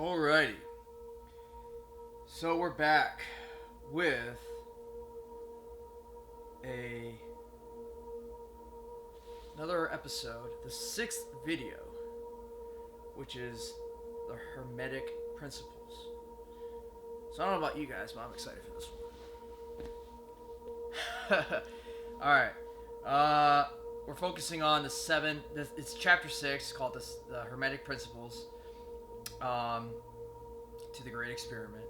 Alrighty. So we're back with a another episode, the sixth video, which is the Hermetic principles. So I don't know about you guys, but I'm excited for this one. Alright. We're focusing on the seven. It's chapter 6 called the Hermetic principles. To the Great Experiment,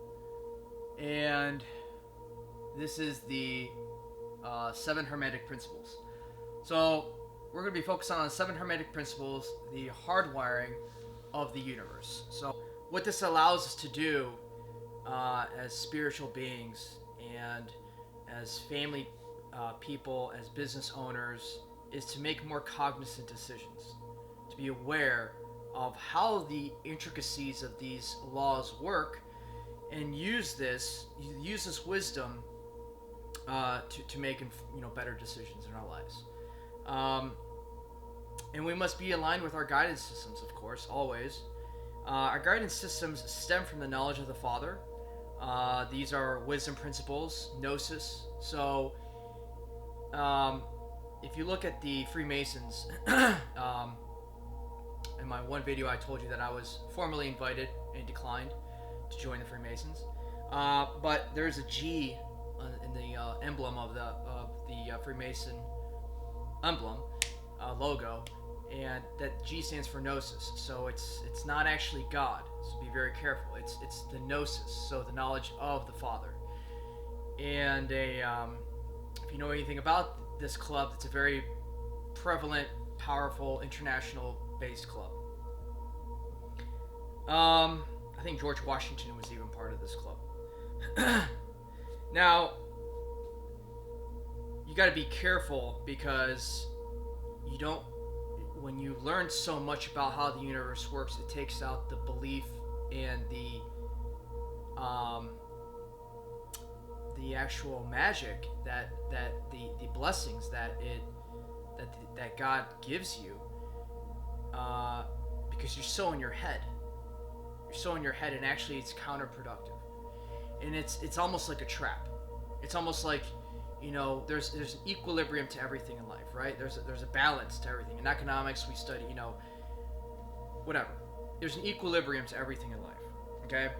and this is the 7 Hermetic principles. So we're going to be focusing on the 7 Hermetic principles, the hardwiring of the universe. So what this allows us to do as spiritual beings and as family people, as business owners, is to make more cognizant decisions, to be aware of how the intricacies of these laws work, and use this wisdom to make better decisions in our lives. And we must be aligned with our guidance systems, of course, always. Our guidance systems stem from the knowledge of the Father. These are wisdom principles, gnosis. So if you look at the Freemasons, in my one video, I told you that I was formally invited and declined to join the Freemasons. But there's a G in the emblem of the Freemason emblem logo, and that G stands for gnosis. So it's not actually God. So be very careful. It's the gnosis, so the knowledge of the Father. And if you know anything about this club, it's a very prevalent, powerful, international-based club. I think George Washington was even part of this club. Now, you got to be careful, because you don't. When you learn so much about how the universe works, it takes out the belief and the actual magic that the blessings that God gives you, because you're so in your head. You're so in your head, and actually it's counterproductive, and it's almost like a trap. It's almost like, there's an equilibrium to everything in life, right? There's a balance to everything. In economics, we study, whatever. There's an equilibrium to everything in life. Okay.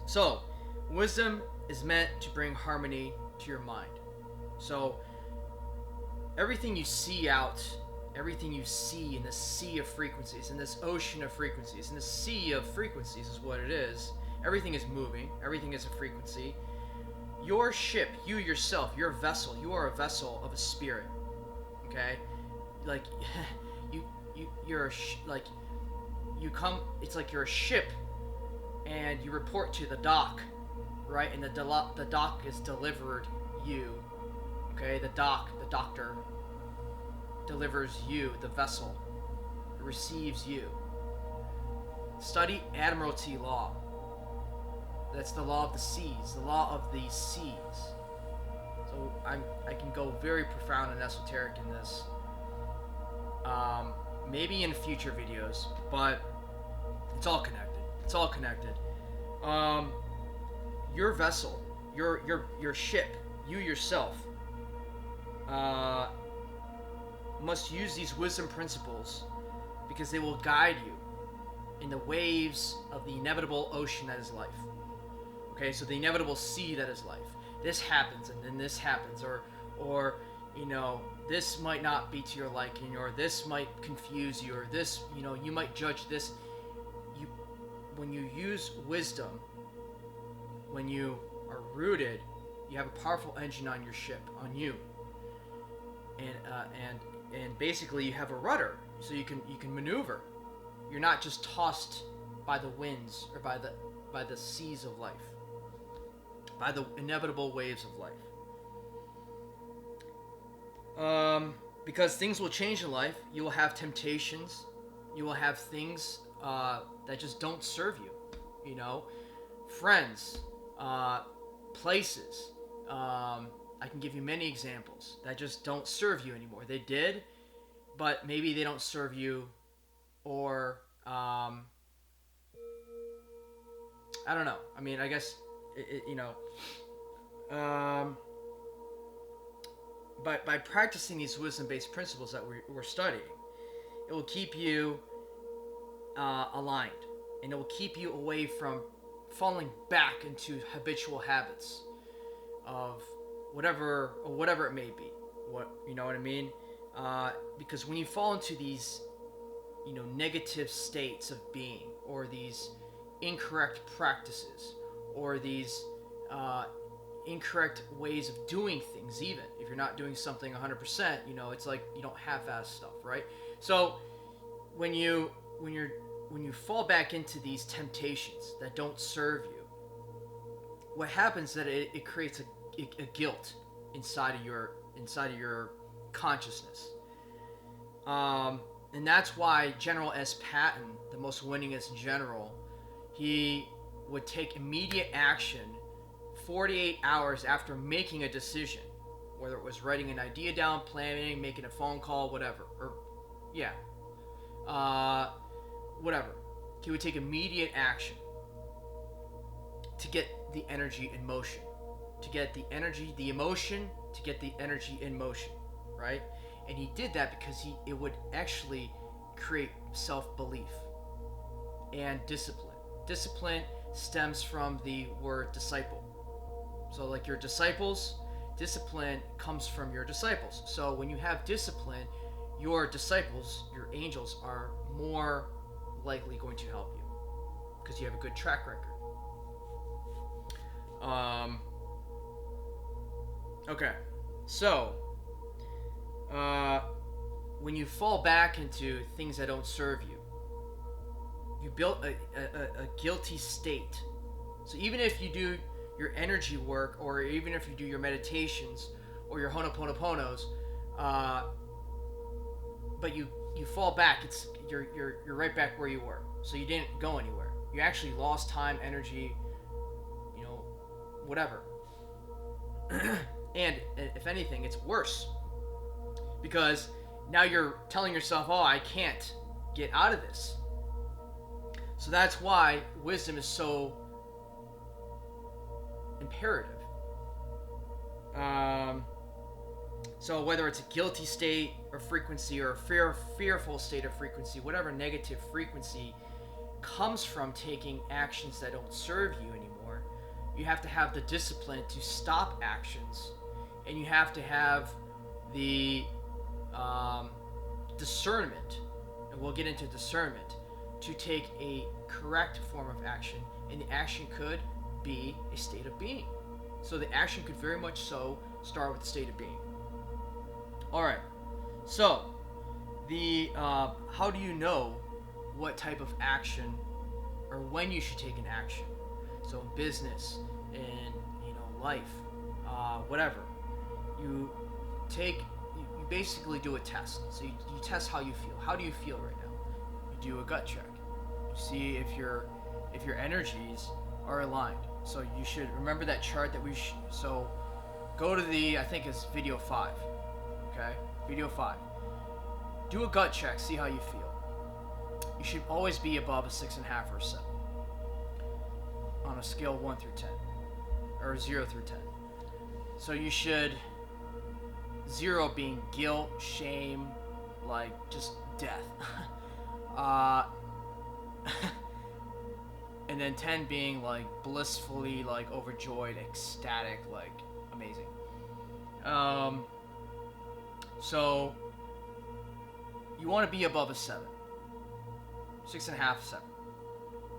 So, wisdom is meant to bring harmony to your mind. So, everything you see everything you see in this sea of frequencies, in this ocean of frequencies, in this sea of frequencies is what it is. Everything is moving. Everything is a frequency. Your ship, you yourself, your vessel, you are a vessel of a spirit. Okay? Like, it's like you're a ship, and you report to the dock, right? And the dock is delivered you. Okay? The doctor delivers you, the vessel. It receives you. Study Admiralty law. That's the law of the seas, the law of the seas. So I can go very profound and esoteric in this. Maybe in future videos, but it's all connected. It's all connected. Your vessel, your ship, you yourself, must use these wisdom principles, because they will guide you in the waves of the inevitable ocean that is life. Okay, so the inevitable sea that is life. This happens, and then this happens, or this might not be to your liking, or this might confuse you, or this, you might judge this. When you use wisdom, when you are rooted, you have a powerful engine on your ship, on you, and basically you have a rudder, so you can maneuver. You're not just tossed by the winds or by the seas of life, by the inevitable waves of life. Because things will change in life. You will have temptations. You will have things that just don't serve you. Friends, places. I can give you many examples that just don't serve you anymore. They did, but maybe they don't serve you, or I don't know. I mean, I guess um, by practicing these wisdom-based principles that we're studying, it will keep you aligned, and it will keep you away from falling back into habitual habits of whatever it may be. What, you know what I mean? Because when you fall into these, negative states of being, or these incorrect practices, or these incorrect ways of doing things, even if you're not doing something 100%, it's like you don't half-ass stuff, right? So when you fall back into these temptations that don't serve you, what happens is that it creates a guilt inside of your consciousness, and that's why General S. Patton, the most winningest general, he would take immediate action 48 hours after making a decision, whether it was writing an idea down, planning, making a phone call, whatever, whatever. He would take immediate action to get the energy in motion, to get the energy, the emotion, to get the energy in motion, right? And he did that because it would actually create self-belief and discipline. Discipline stems from the word disciple. So like your disciples, discipline comes from your disciples. So when you have discipline, your disciples, your angels, are more likely going to help you because you have a good track record. Okay, so when you fall back into things that don't serve you, you build a guilty state. So even if you do your energy work, or even if you do your meditations or your Ho'oponoponos, but you fall back, you're right back where you were. So you didn't go anywhere. You actually lost time, energy, whatever. And if anything, it's worse, because now you're telling yourself, oh, I can't get out of this. So that's why wisdom is so imperative. So whether it's a guilty state or frequency, or a fearful state of frequency, whatever negative frequency comes from taking actions that don't serve you anymore, you have to have the discipline to stop actions, and you have to have the discernment, and we'll get into discernment, to take a correct form of action, and the action could be a state of being. So the action could very much so start with the state of being. All right, so the how do you know what type of action or when you should take an action? So in business, in life, whatever, you basically do a test. So you test how you feel. How do you feel right now? You do a gut check. You see if your energies are aligned. So you should remember that chart that so go to I think it's video 5. Okay, video 5. Do a gut check. See how you feel. You should always be above a 6.5 or 7 on a scale 1 through 10, or 0 through 10. So you should, 0 being guilt, shame, like just death. And then 10 being like blissfully, like overjoyed, ecstatic, like amazing. So you want to be above a 7, 6.5, 7.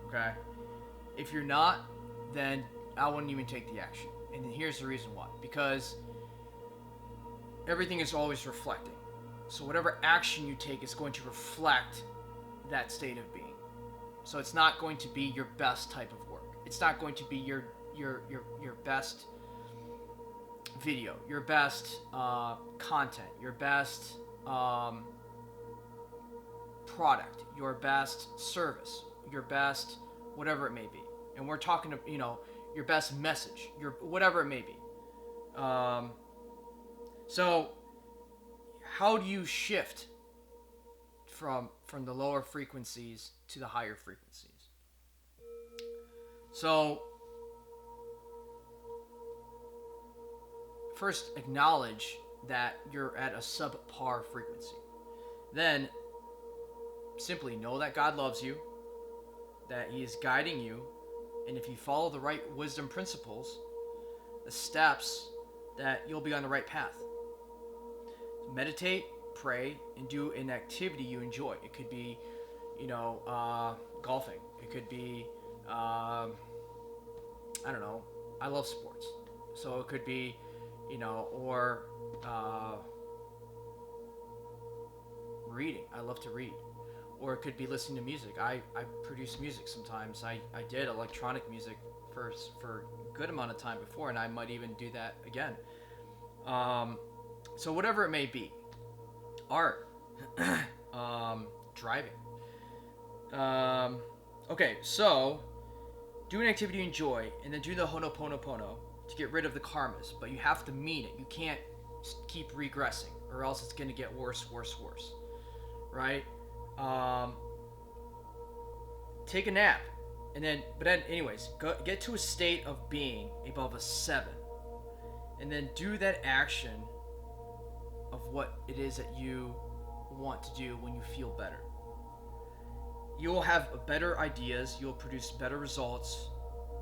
Okay. If you're not, then I wouldn't even take the action. And here's the reason why. Because everything is always reflecting. So whatever action you take is going to reflect that state of being. So it's not going to be your best type of work. It's not going to be your best video, your best content, your best product, your best service, your best whatever it may be. And we're talking to, your best message, your whatever it may be. So how do you shift from the lower frequencies to the higher frequencies? So, first acknowledge that you're at a subpar frequency. Then, simply know that God loves you, that He is guiding you, and if you follow the right wisdom principles, the steps, that you'll be on the right path. Meditate, pray, and do an activity you enjoy. It could be, golfing. It could be, I don't know. I love sports, so it could be, or reading. I love to read. Or it could be listening to music. I produce music sometimes. I did electronic music for a good amount of time before, and I might even do that again. So whatever it may be, art, driving. Okay, so do an activity you enjoy, and then do the Ho'oponopono to get rid of the karmas. But you have to mean it. You can't keep regressing, or else it's going to get worse, right? Take a nap, but anyways, get to a state of being above a 7, and then do that action of what it is that you want to do when you feel better. You will have better ideas, you'll produce better results,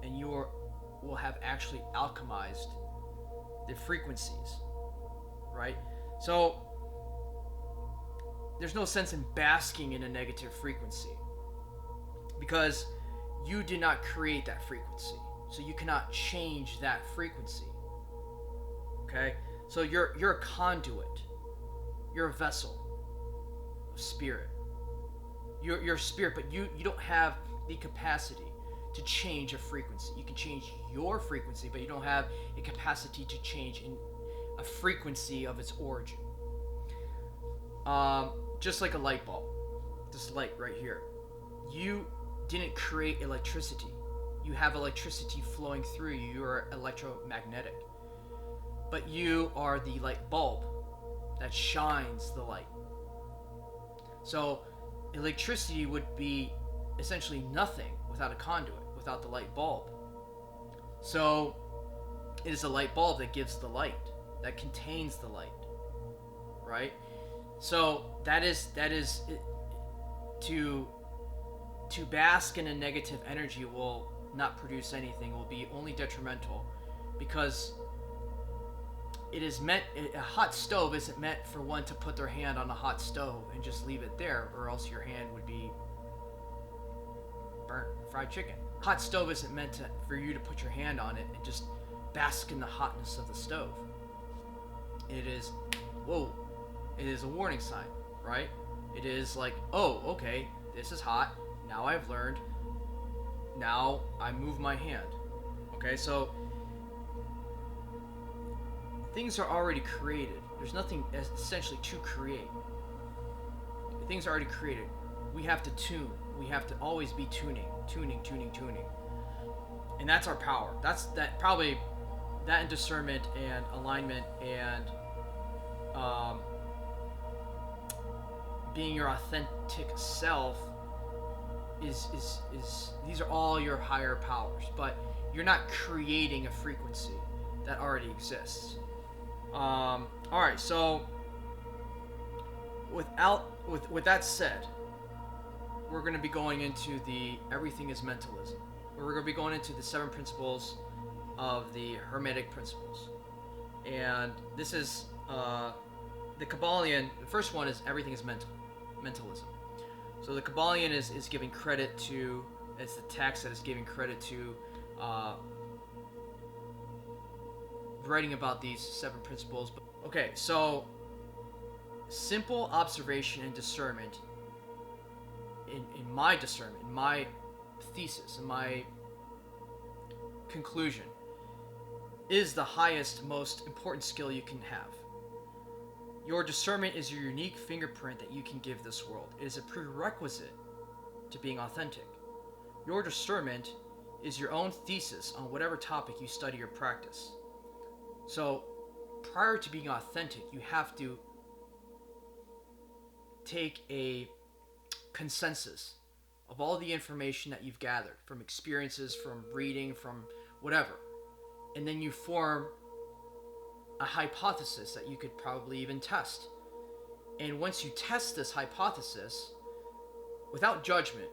and you will have actually alchemized the frequencies, right? So there's no sense in basking in a negative frequency, because you did not create that frequency, so you cannot change that frequency. Okay, so you're a conduit, you're a vessel of spirit. You're spirit, but you don't have the capacity to change a frequency. You can change your frequency, but you don't have a capacity to change in a frequency of its origin. Just like a light bulb, this light right here. You didn't create electricity. You have electricity flowing through you. You're electromagnetic. But you are the light bulb that shines the light. So electricity would be essentially nothing without a conduit, without the light bulb. So it is a light bulb that gives the light, that contains the light, right? So that is to bask in a negative energy will not produce anything, will be only detrimental, because a hot stove isn't meant for one to put their hand on a hot stove and just leave it there, or else your hand would be burnt, fried chicken. Hot stove isn't meant for you to put your hand on it and just bask in the hotness of the stove. It is a warning sign, right? It is like, oh, okay, this is hot. Now I've learned. Now I move my hand. Okay, so things are already created. There's nothing essentially to create. Things are already created. We have to tune. We have to always be tuning. And that's our power. Probably that and discernment and alignment and being your authentic self is these are all your higher powers, but you're not creating a frequency that already exists. All right, so with that said, we're going to be going into the everything is mentalism. We're going to be going into the 7 principles of the Hermetic principles, and this is the Kabbalion. The first one is everything is mentalism. So the Kabbalion is giving credit to, it's the text that is giving credit to writing about these 7 principles. Okay, so simple observation and discernment, in my discernment, in my thesis, in my conclusion, is the highest, most important skill you can have. Your discernment is your unique fingerprint that you can give this world. It is a prerequisite to being authentic. Your discernment is your own thesis on whatever topic you study or practice. So, prior to being authentic, you have to take a consensus of all the information that you've gathered from experiences, from reading, from whatever. And then you form a hypothesis that you could probably even test. And once you test this hypothesis, without judgment,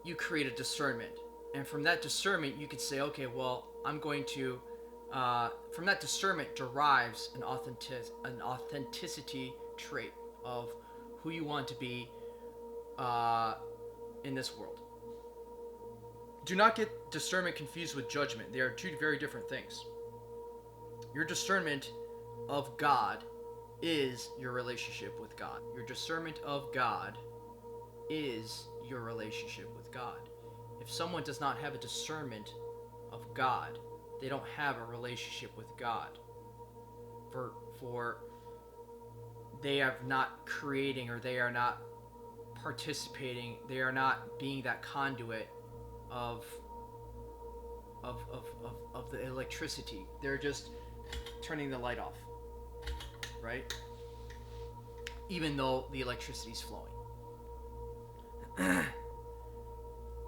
you create a discernment. And from that discernment, you could say, okay, well, I'm going to, from that discernment derives an authenticity trait of who you want to be in this world. Do not get discernment confused with judgment. They are two very different things. Your discernment of God is your relationship with God. Your discernment of God is your relationship with God. If someone does not have a discernment of God, they don't have a relationship with God. For they are not creating, or they are not participating, they are not being that conduit of the electricity. They're just turning the light off, right? Even though the electricity is flowing.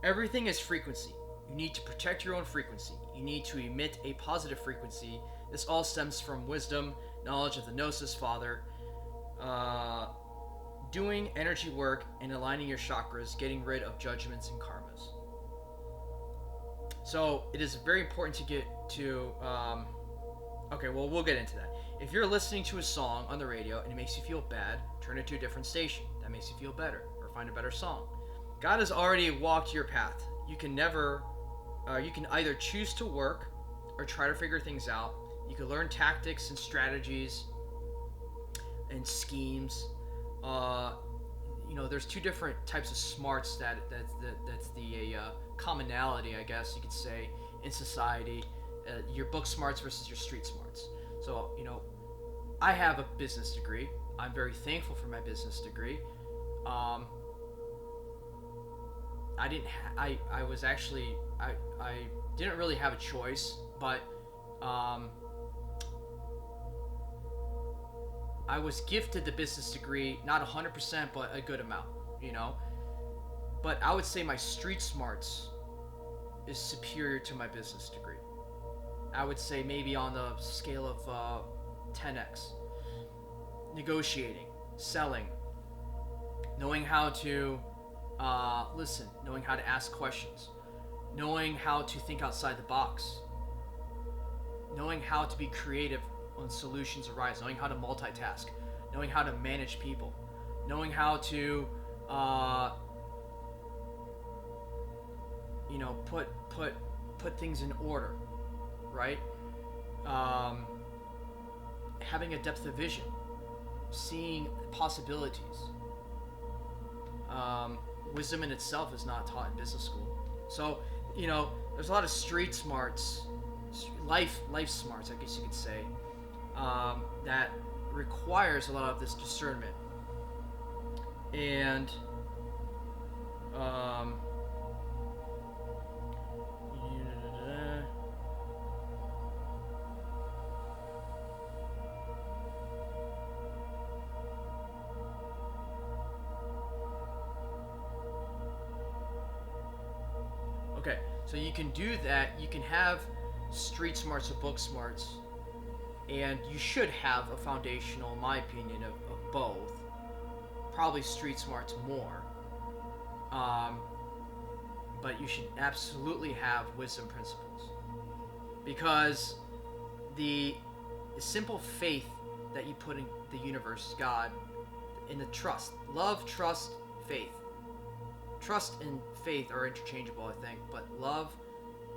Everything is frequency. You need to protect your own frequency. You need to emit a positive frequency. This all stems from wisdom, knowledge of the Gnosis Father, doing energy work and aligning your chakras, getting rid of judgments and karmas. So it is very important to get to, okay, well, we'll get into that. If you're listening to a song on the radio and it makes you feel bad, turn it to a different station. That makes you feel better, or find a better song. God has already walked your path. You can either choose to work or try to figure things out. You can learn tactics and strategies and schemes. There's two different types of smarts that's the commonality, I guess you could say, in society. Your book smarts versus your street smarts. So, I have a business degree. I'm very thankful for my business degree. I didn't really have a choice, but I was gifted the business degree, not 100%, but a good amount, But I would say my street smarts is superior to my business degree. I would say maybe on the scale of 10x. Negotiating, selling, knowing how to listen, knowing how to ask questions, knowing how to think outside the box, knowing how to be creative when solutions arise, knowing how to multitask, knowing how to manage people, knowing how to put things in order, right? Having a depth of vision, seeing possibilities. Wisdom in itself is not taught in business school. So, there's a lot of street smarts, life smarts, I guess you could say, that requires a lot of this discernment. And okay, so you can do that. You can have street smarts or book smarts, and you should have a foundational, in my opinion, of both. Probably street smarts more. But you should absolutely have wisdom principles. Because the simple faith that you put in the universe, God, in the trust, love, trust, faith. Trust and faith are interchangeable, I think, but love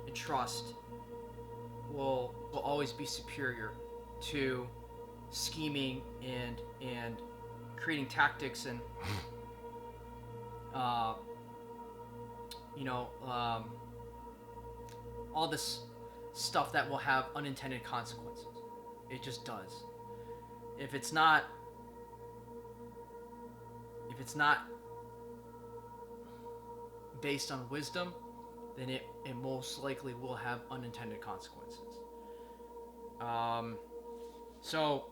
and trust will always be superior to scheming and creating tactics and all this stuff that will have unintended consequences. It just does. If it's not based on wisdom, then it most likely will have unintended consequences. So,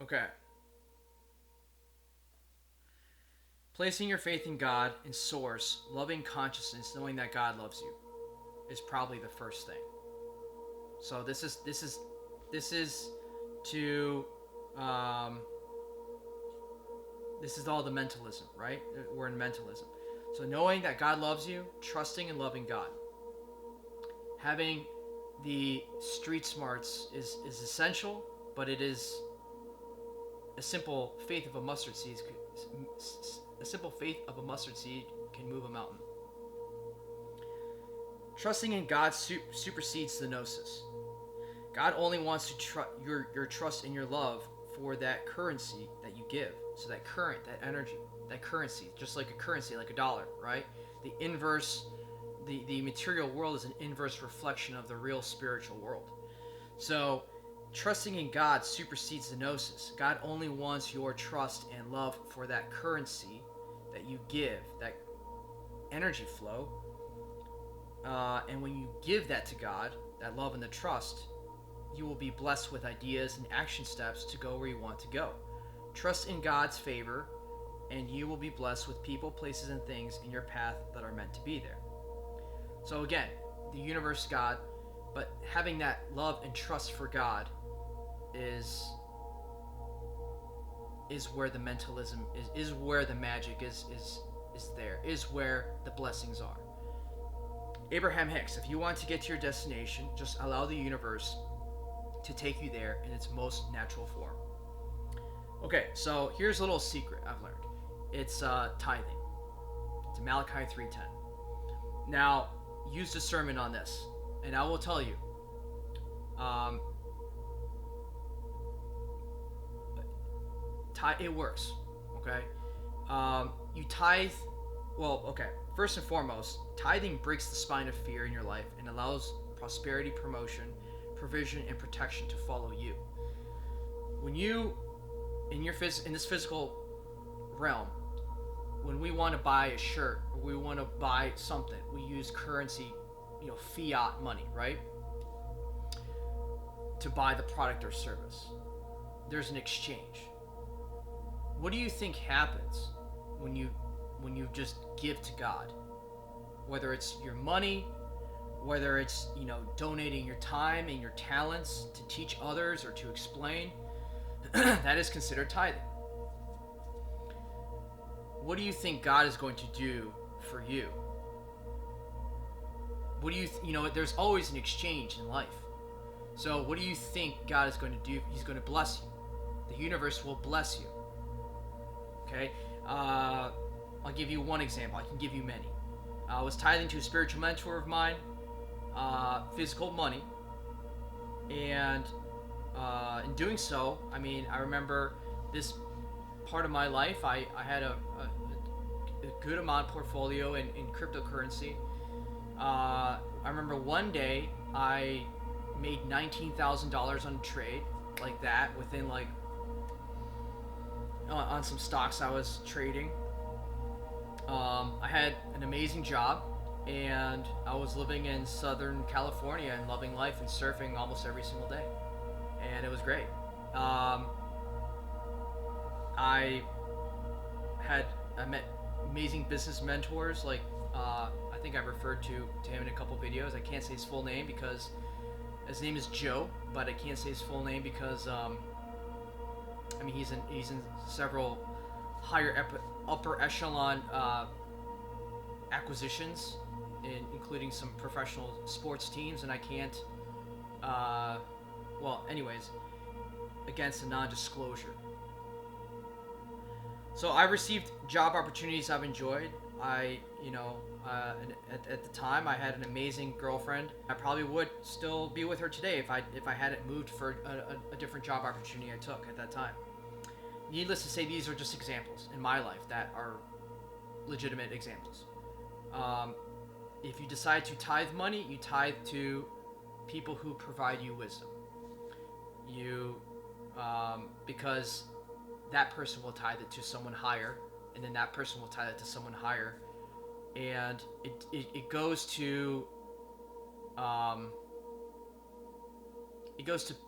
okay. Placing your faith in God, in Source, loving consciousness, knowing that God loves you, is probably the first thing. So this is to this is all the mentalism, right? We're in mentalism. So knowing that God loves you, trusting and loving God. Having the street smarts is essential, but it is a simple faith of a mustard seed. A simple faith of a mustard seed can move a mountain. Trusting in God supersedes the gnosis. God only wants to your trust and your love for that currency that you give. So that current, that energy, that currency, just like a currency, like a dollar, right? The inverse, the material world is an inverse reflection of the real spiritual world. So trusting in God supersedes the gnosis. God only wants your trust and love for that currency that you give, that energy flow. And when you give that to God, that love and the trust, you will be blessed with ideas and action steps to go where you want to go. Trust in God's favor, and you will be blessed with people, places, and things in your path that are meant to be there. So again, the universe, God, but having that love and trust for God is where the mentalism is where the magic is there, is where the blessings are. Abraham Hicks, if you want to get to your destination, just allow the universe to take you there in its most natural form. Okay, so here's a little secret I've learned. It's tithing. It's Malachi 3:10. Now, use discernment on this, and I will tell you, it works. Okay, you tithe. Well, okay. First and foremost, tithing breaks the spine of fear in your life and allows prosperity, promotion, provision, and protection to follow you. When you in this physical realm, when we want to buy a shirt or we want to buy something, we use currency, fiat money, right? To buy the product or service. There's an exchange. What do you think happens when you just give to God? Whether it's your money, whether it's, donating your time and your talents to teach others or to explain, that is considered tithing. What do you think God is going to do for you? What do you there's always an exchange in life. So what do you think God is going to do? He's going to bless you. The universe will bless you. Okay? I'll give you one example. I can give you many. I was tithing to a spiritual mentor of mine, physical money, and in doing so, I remember this part of my life, I had a good amount portfolio in cryptocurrency. I remember one day I made $19,000 on a trade like that within on some stocks I was trading. I had an amazing job, and I was living in Southern California and loving life and surfing almost every single day, and it was great. I met amazing business mentors, I think I referred to him in a couple videos. I can't say his full name because his name is Joe, but I can't say his full name because he's in several higher upper echelon acquisitions, including some professional sports teams, and I can't. Anyways, against a non-disclosure. So I received job opportunities I've enjoyed. At the time, I had an amazing girlfriend. I probably would still be with her today if I hadn't moved for a different job opportunity I took at that time. Needless to say, these are just examples in my life that are legitimate examples. If you decide to tithe money, you tithe to people who provide you wisdom. Because that person will tithe it to someone higher, and then that person will tithe it to someone higher, and it goes to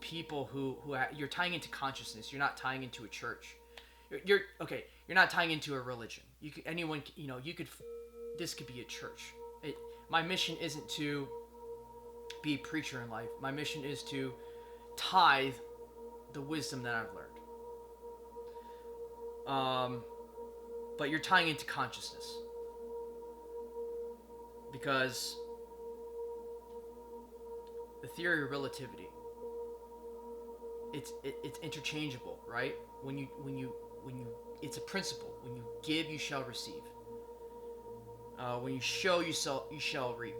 people who you're tying into consciousness. You're not tying into a church. You're okay. You're not tying into a religion. You could anyone. You know. You could. This could be a church. My mission isn't to be a preacher in life. My mission is to tithe the wisdom that I've learned. But you're tying into consciousness because the theory of relativity. It's interchangeable, right? When you it's a principle. When you give, you shall receive. When you show, you shall reap.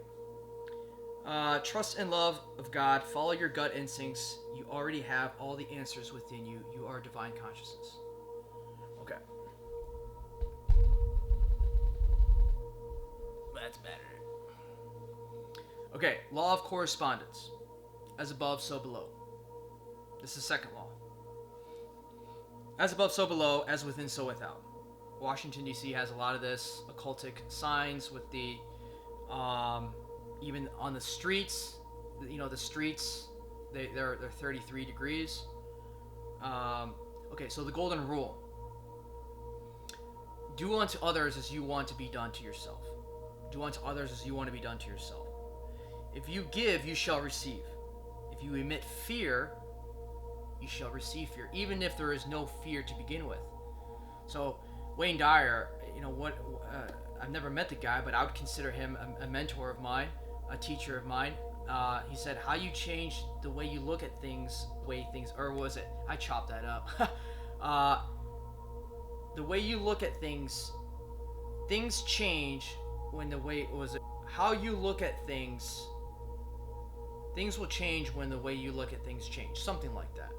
Trust and love of God. Follow your gut instincts. You already have all the answers within you. You are divine consciousness. Okay. That's better. Okay, law of correspondence. As above, so below. This is the second law. As above, so below. As within, so without. Washington, D.C. has a lot of this. Occultic signs with the... even on the streets, you know, the streets, they're 33 degrees. Okay, so the golden rule. Do unto others as you want to be done to yourself. Do unto others as you want to be done to yourself. If you give, you shall receive. If you emit fear, you shall receive fear, even if there is no fear to begin with. So Wayne Dyer, you know what? I've never met the guy, but I would consider him a mentor of mine, a teacher of mine. He said, "How you change the way you look at things, or was it? I chopped that up. The way you look at things change when the way was it? How you look at things will change when the way you look at things change, something like that.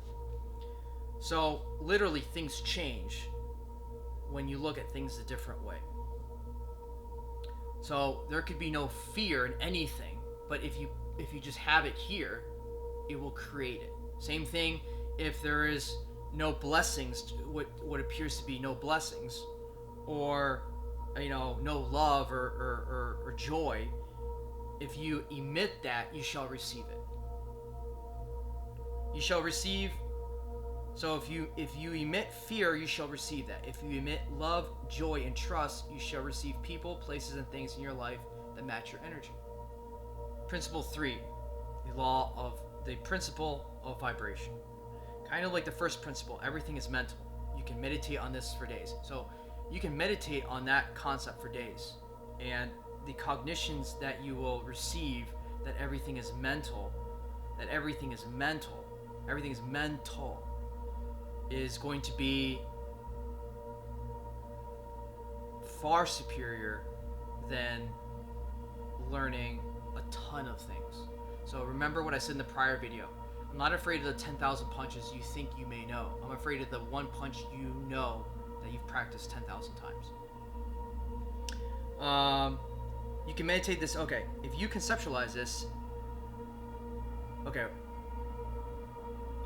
So literally, things change when you look at things a different way. So there could be no fear in anything, but if you just have it here, it will create it. Same thing if there is no blessings, what appears to be no blessings, or no love or joy. If you emit that, you shall receive it. You shall receive. So if you emit fear, you shall receive that. If you emit love, joy, and trust, you shall receive people, places, and things in your life that match your energy. Principle 3, the principle of vibration. Kind of like the first principle, everything is mental. You can meditate on this for days. So you can meditate on that concept for days. And the cognitions that you will receive, that everything is mental, is going to be far superior than learning a ton of things. So remember what I said in the prior video. I'm not afraid of the 10,000 punches you think you may know. I'm afraid of the one punch you know that you've practiced 10,000 times. You can meditate this. Okay, if you conceptualize this. Okay,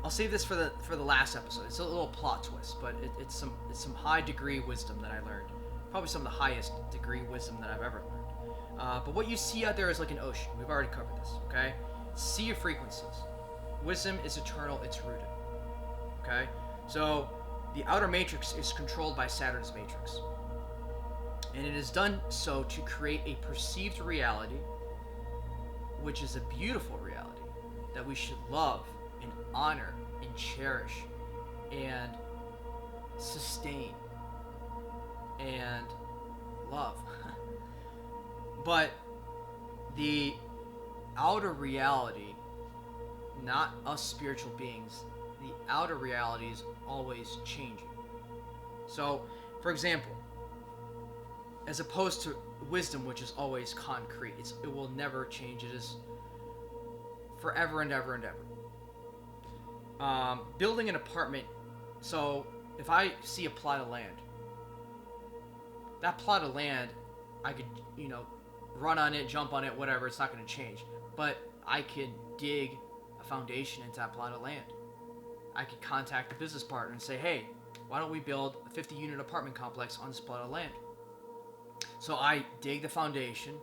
I'll save this for the last episode. It's a little plot twist, but it's some high degree wisdom that I learned. Probably some of the highest degree wisdom that I've ever learned. But what you see out there is like an ocean. We've already covered this. Okay, sea of frequencies. Wisdom is eternal. It's rooted. Okay, so the outer matrix is controlled by Saturn's matrix. And it is done so to create a perceived reality, which is a beautiful reality that we should love and honor and cherish and sustain and love. But the outer reality, not us spiritual beings, the outer reality is always changing. So, for example, as opposed to wisdom, which is always concrete, it will never change. It is forever and ever and ever. Building an apartment. So if I see a plot of land, that plot of land, I could, run on it, jump on it, whatever. It's not going to change. But I could dig a foundation into that plot of land. I could contact a business partner and say, hey, why don't we build a 50-unit apartment complex on this plot of land? So I dig the foundation,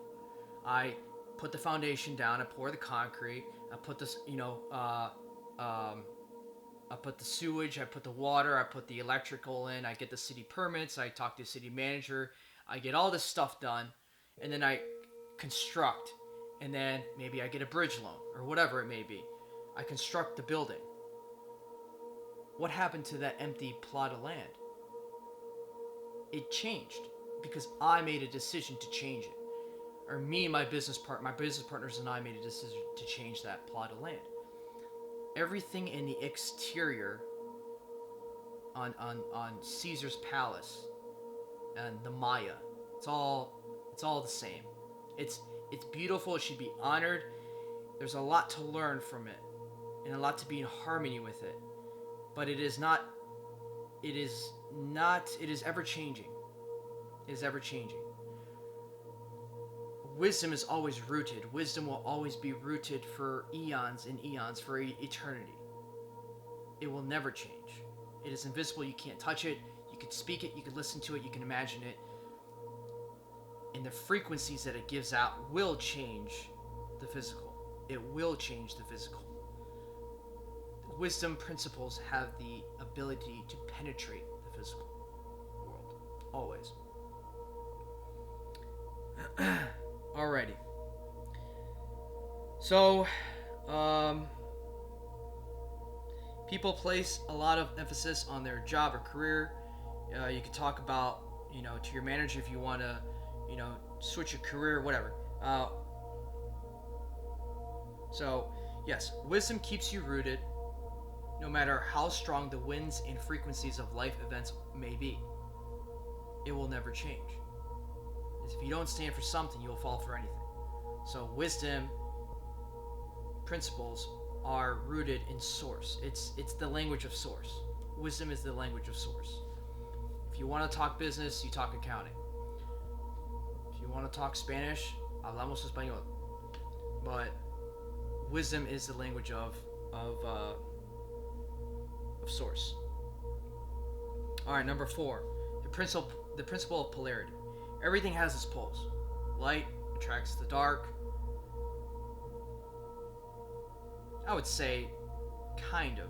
I put the foundation down, I pour the concrete, I put this, I put the sewage, I put the water, I put the electrical in, I get the city permits, I talk to the city manager, I get all this stuff done, and then I construct, and then maybe I get a bridge loan, or whatever it may be. I construct the building. What happened to that empty plot of land? It changed because I made a decision to change it. Or me and my business partners and I made a decision to change that plot of land. Everything in the exterior on Caesar's palace and the Maya, it's all the same. It's beautiful. It should be honored. There's a lot to learn from it, and a lot to be in harmony with it. But it is not. It is ever changing. It is ever changing. Wisdom is always rooted. Wisdom will always be rooted for eons and eons, for eternity. It will never change. It is invisible. You can't touch it. You can speak it. You can listen to it. You can imagine it. And the frequencies that it gives out will change the physical. It will change the physical. Wisdom principles have the ability to penetrate the physical world. Always. Alrighty. So, people place a lot of emphasis on their job or career. You could talk about, to your manager if you want to, switch your career, whatever. So, yes, wisdom keeps you rooted, no matter how strong the winds and frequencies of life events may be. It will never change. If you don't stand for something, you will fall for anything. So wisdom principles are rooted in source. It's the language of source. Wisdom is the language of source. If you want to talk business, you talk accounting. If you want to talk Spanish, hablamos español. But wisdom is the language of source. All right, number 4, the principle of polarity. Everything has its poles. Light attracts the dark. I would say, kind of.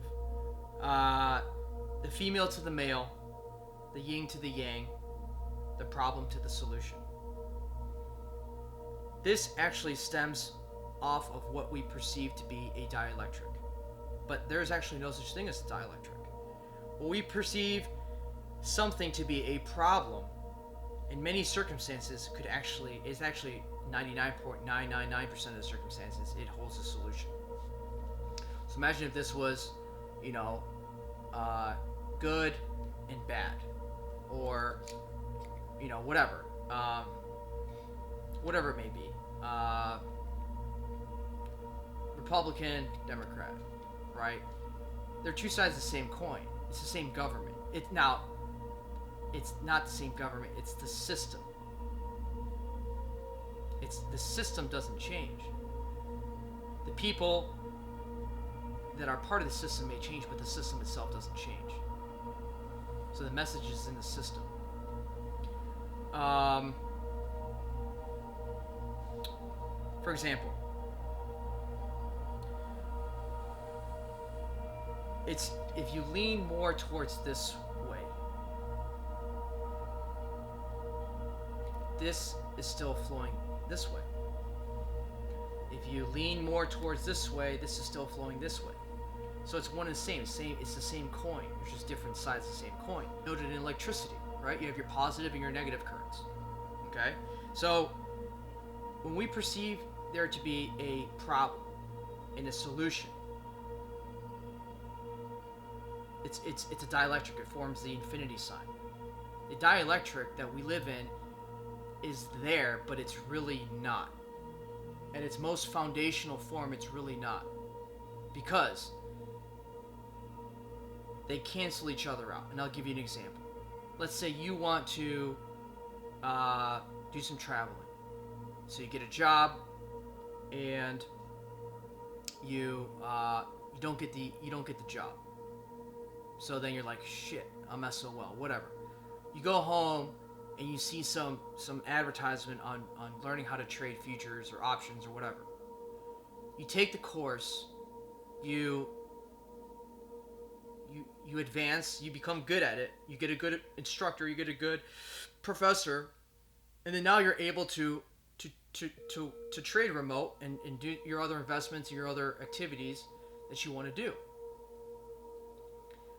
The female to the male, the yin to the yang, the problem to the solution. This actually stems off of what we perceive to be a dielectric. But there's actually no such thing as a dielectric. What we perceive something to be a problem, in many circumstances, is actually 99.999% of the circumstances, it holds a solution. So imagine if this was, good and bad, or, whatever. Whatever it may be. Republican, Democrat, right? They're two sides of the same coin. It's the same government. It's not the same government, it's the system. The system doesn't change. The people that are part of the system may change, but the system itself doesn't change. So the message is in the system. For example, it's if you lean more towards this way, this is still flowing this way. If you lean more towards this way, this is still flowing this way. So it's one and the same. It's the same coin. There's just different sides of the same coin. Noted in electricity, right? You have your positive and your negative currents. Okay? So when we perceive there to be a problem and a solution, it's a dielectric. It forms the infinity sign. The dielectric that we live in is there, but it's really not. At its most foundational form, it's really not. Because they cancel each other out. And I'll give you an example. Let's say you want to do some traveling. So you get a job, and you don't get the job. So then you're like, shit, I'm SOL, whatever. You go home and you see some advertisement on learning how to trade futures or options or whatever. You take the course, you you advance, you become good at it, you get a good instructor, you get a good professor, and then now you're able to trade remote and do your other investments and your other activities that you want to do.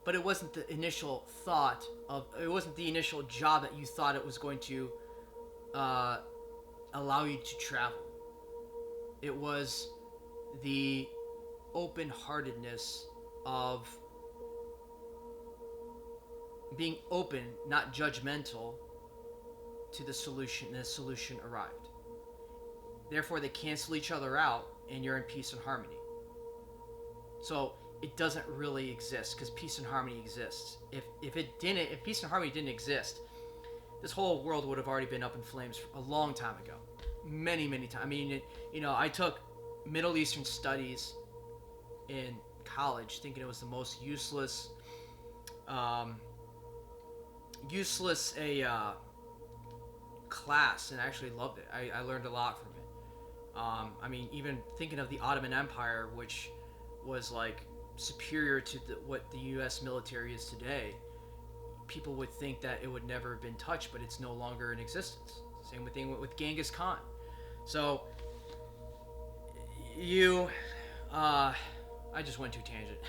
But it wasn't the initial thought of, it wasn't the initial job that you thought it was going to allow you to travel. It was the open-heartedness of being open, not judgmental, to the solution, and the solution arrived. Therefore, they cancel each other out, and you're in peace and harmony. So it doesn't really exist, because peace and harmony exists. If peace and harmony didn't exist, this whole world would have already been up in flames a long time ago. Many times. I mean, I took Middle Eastern studies in college, thinking it was the most useless class, and I actually loved it. I learned a lot from it. I mean, even thinking of the Ottoman Empire, which was like superior to what the U.S. military is today, people would think that it would never have been touched, but it's no longer in existence. Same thing with Genghis Khan. So I just went to a tangent.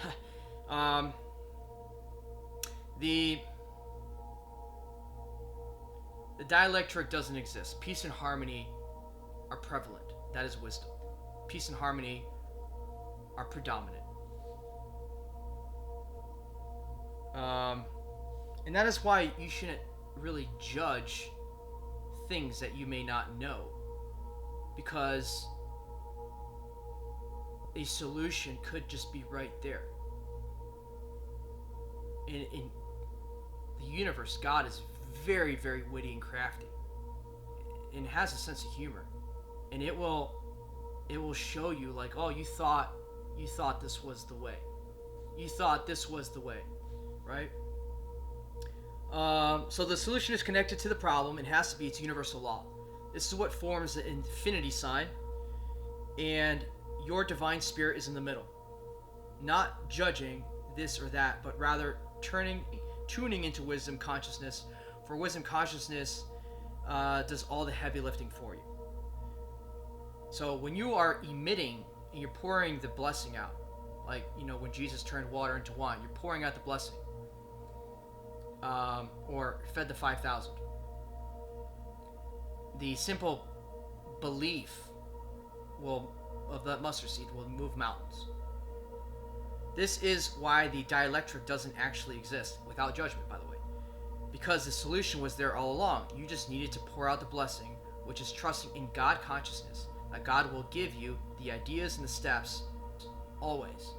The dialectic doesn't exist. Peace and harmony are prevalent. That is wisdom. Peace and harmony are predominant. And that is why you shouldn't really judge things that you may not know, because a solution could just be right there. In the universe, God is very, very witty and crafty, and has a sense of humor, and it will show you, like, oh, you thought this was the way. You thought this was the way, right? So the solution is connected to the problem. It has to be. It's universal law. This is what forms the infinity sign, and your divine spirit is in the middle. Not judging this or that, but rather tuning into wisdom consciousness. For wisdom consciousness does all the heavy lifting for you. So when you are emitting and you're pouring the blessing out, like, when Jesus turned water into wine, you're pouring out the blessing. Or fed the 5,000. The simple belief of that mustard seed will move mountains. This is why the dialectic doesn't actually exist, without judgment, by the way. Because the solution was there all along. You just needed to pour out the blessing, which is trusting in God consciousness, that God will give you the ideas and the steps always,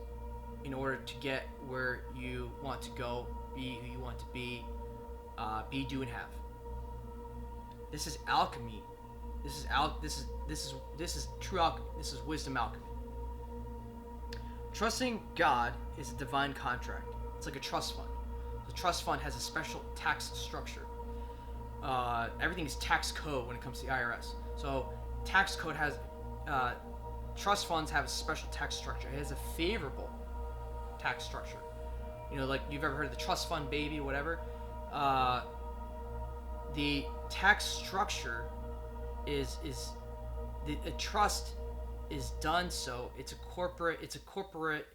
in order to get where you want to go, be who you want to be, do, and have. This is alchemy. This is true alchemy. This is wisdom alchemy. Trusting God is a divine contract. It's like a trust fund. The trust fund has a special tax structure. Everything is tax code when it comes to the IRS. So tax code has trust funds have a special tax structure. It has a favorable tax structure. Like you've ever heard of the trust fund baby, whatever. The tax structure is a trust is done, so it's a corporate